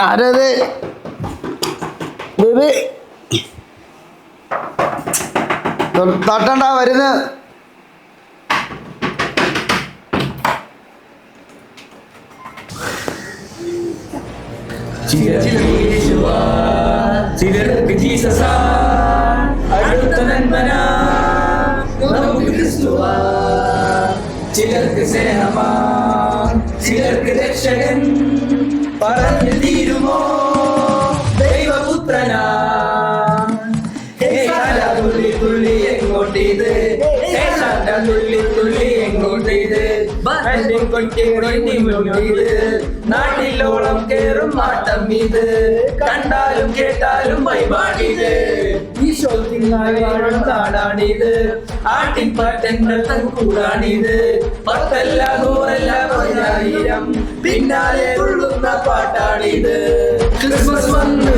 ആരത്? തട്ടണ്ട വരുന്ന. ചിലർക്ക് ജീസസാ അടുത്ത നന്മനാ നമുക്ക് ക്രിസ്തുവാ, ചിലർക്ക് സ്നേഹമാ ചിലർക്ക് രക്ഷകൻ പറഞ്ഞു തീരുമോ ദൈവപുത്രനാ. തുള്ളി തുള്ളി എങ്ങോട്ടേത്, തുള്ളി തുള്ളി എങ്ങോട്ടേത്, നാട്ടിലോളം കേറും മാട്ടം ഇത്, കണ്ടാലും കേട്ടാലും വൈപാടിത്, ഈശോത്തിനായി വാഴും നാടാണിത്, ആട്ടിൻപാറ്റങ്ങൾ തൻ കൂടാണിത്, 10 അല്ല 100 അല്ല 10,000 പിന്നാലെ തുള്ളുന്ന പാട്ടാണിത്. ക്രിസ്മസ് വന്ന്